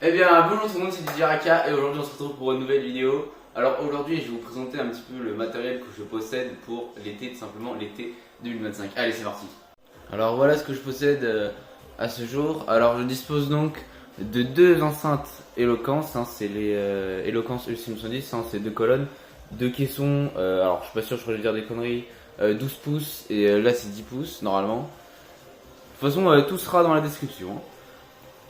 Eh bien, bonjour tout le monde, c'est Didier Raka et aujourd'hui on se retrouve pour une nouvelle vidéo. Alors aujourd'hui, je vais vous présenter un petit peu le matériel que je possède pour l'été, tout simplement l'été 2025. Allez, c'est parti. Alors voilà ce que je possède à ce jour. Alors je dispose donc de deux enceintes Eloquence, c'est les Eloquence U610, c'est deux colonnes, deux caissons, alors je suis pas sûr, je crois que je vais dire des conneries, 12 pouces et là c'est 10 pouces normalement. De toute façon, tout sera dans la description.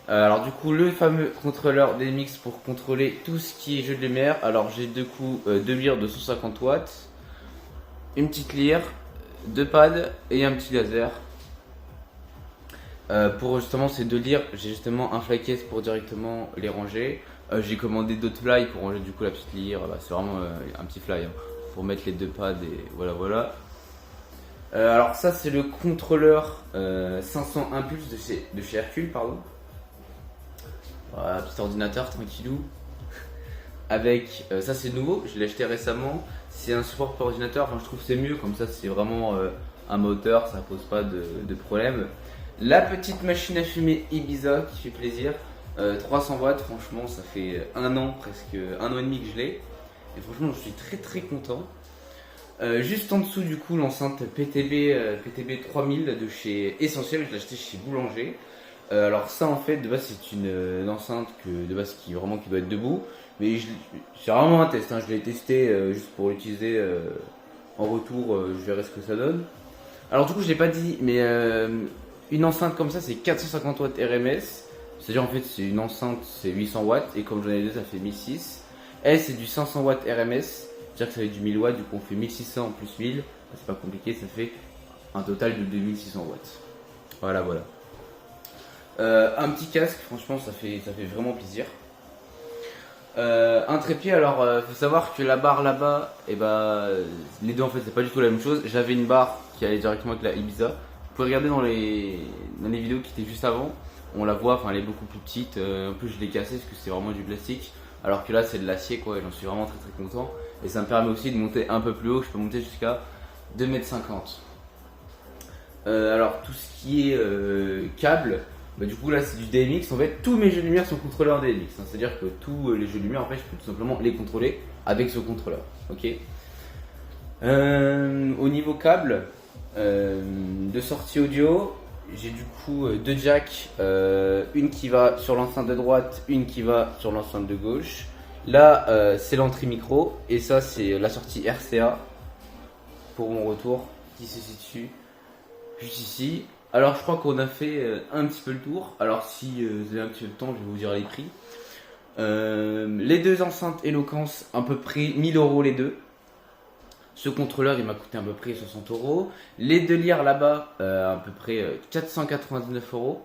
Alors du coup le fameux contrôleur DMX pour contrôler tout ce qui est jeu de lumière. Alors j'ai deux lyres de 150 watts, une petite lyre, deux pads et un petit laser. Pour justement ces deux lyres, j'ai justement un fly case pour directement les ranger. J'ai commandé d'autres fly pour ranger du coup la petite lyre. C'est vraiment un petit fly pour mettre les deux pads et voilà. Alors ça c'est le contrôleur 500 impulse de chez Hercule, pardon. Voilà, petit ordinateur tranquillou. Avec ça c'est nouveau, je l'ai acheté récemment. C'est un support pour ordinateur, je trouve que c'est mieux, comme ça c'est vraiment un moteur, ça pose pas de problème. La petite machine à fumer Ibiza qui fait plaisir, 300 watts, franchement ça fait un an, presque un an et demi que je l'ai. Et franchement je suis très content. Juste en dessous du coup l'enceinte PTB 3000 de chez Essentiel, je l'ai acheté chez Boulanger. Alors ça en fait de base c'est une enceinte de base qui doit être debout, mais c'est vraiment un test, je l'ai testé juste pour l'utiliser en retour, je verrai ce que ça donne. Alors du coup je l'ai pas dit, mais une enceinte comme ça c'est 450 watts RMS, c'est-à-dire en fait c'est une enceinte c'est 800 watts et comme j'en ai deux ça fait 1600. Elle c'est du 500 watts RMS, c'est-à-dire que ça fait du 1000 watts, du coup on fait 1600 plus 1000, c'est pas compliqué, ça fait un total de 2600 watts. Voilà. Un petit casque, franchement ça fait vraiment plaisir. Un trépied, alors faut savoir que la barre là-bas, les deux en fait c'est pas du tout la même chose. J'avais une barre qui allait directement avec la Ibiza. Vous pouvez regarder dans les vidéos qui étaient juste avant. On la voit, elle est beaucoup plus petite. En plus je l'ai cassée parce que c'est vraiment du plastique. Alors que là c'est de l'acier quoi, et j'en suis vraiment très content. Et ça me permet aussi de monter un peu plus haut, je peux monter jusqu'à 2,50 m. Alors tout ce qui est câble. Du coup là c'est du DMX, en fait tous mes jeux de lumière sont contrôlés en DMX, c'est à dire que tous les jeux de lumière en fait je peux tout simplement les contrôler avec ce contrôleur. Ok. Au niveau câble de sortie audio, j'ai du coup deux jacks, une qui va sur l'enceinte de droite, une qui va sur l'enceinte de gauche. Là c'est l'entrée micro et ça c'est la sortie RCA pour mon retour qui se situe juste ici. Alors je crois qu'on a fait un petit peu le tour. Alors si vous avez un petit peu de temps, je vais vous dire les prix. Les deux enceintes Eloquence, à peu près 1000 € les deux. Ce contrôleur il m'a coûté à peu près 60 €. Les deux lyres là-bas, à peu près 499 €.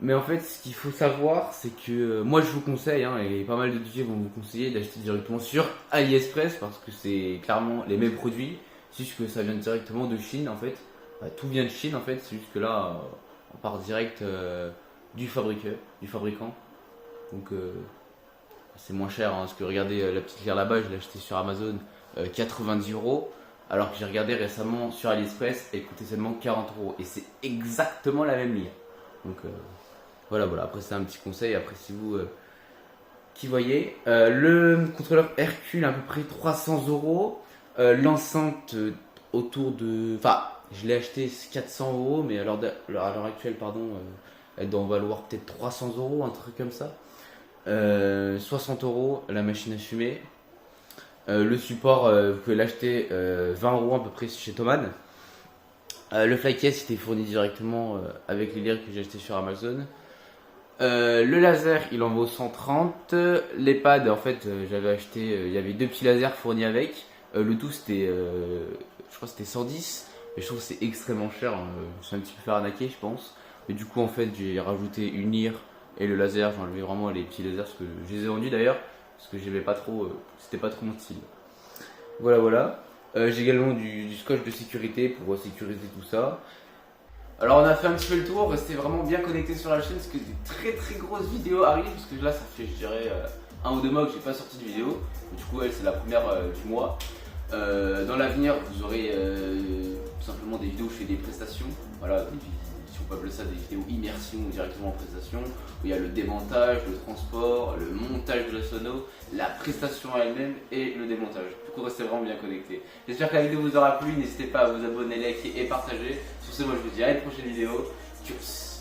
Mais en fait ce qu'il faut savoir c'est que moi je vous conseille, et pas mal de DJ vont vous conseiller d'acheter directement sur AliExpress parce que c'est clairement les mêmes produits. C'est juste que ça vient directement de Chine en fait. Tout vient de Chine en fait, c'est juste que là on part direct du fabricant. Donc c'est moins cher parce que regardez la petite lyre là-bas, je l'ai acheté sur Amazon 90 €, alors que j'ai regardé récemment sur AliExpress et elle coûtait seulement 40 € et c'est exactement la même lyre. Donc voilà, après c'est un petit conseil, après si vous qui voyez. Le contrôleur Hercule à peu près 300 €, l'enceinte autour de... Je l'ai acheté 400 €, mais à l'heure actuelle, elle doit en valoir peut-être 300 €, un truc comme ça. 60 € la machine à fumer. Le support, vous pouvez l'acheter 20 € à peu près chez Thomann. Le flycase était fourni directement avec les lyres que j'ai acheté sur Amazon. Le laser il en vaut 130. Les pads en fait j'avais acheté, il y avait deux petits lasers fournis avec. Le tout c'était, je crois que c'était 110. Mais je trouve que c'est extrêmement cher, je me suis un petit peu fait arnaquer je pense. Mais du coup en fait j'ai rajouté une lyre et le laser, j'ai enlevé vraiment les petits lasers parce que je les ai vendus d'ailleurs. Parce que j'aimais pas trop, c'était pas trop mon style. Voilà. J'ai également du scotch de sécurité pour sécuriser tout ça. Alors on a fait un petit peu le tour, restez vraiment bien connectés sur la chaîne parce que des très grosses vidéos arrivent. Parce que là ça fait je dirais un ou deux mois que j'ai pas sorti de vidéo. Du coup elle c'est la première du mois. Dans l'avenir vous aurez tout simplement des vidéos où je fais des prestations, voilà, des vidéos on peut appeler ça des vidéos immersion ou directement en prestation, où il y a le démontage, le transport, le montage de la sono, la prestation elle-même et le démontage. Du coup, restez vraiment bien connectés. J'espère que la vidéo vous aura plu, n'hésitez pas à vous abonner, liker et partager. Sur ce, moi je vous dis à une prochaine vidéo. Tchuss.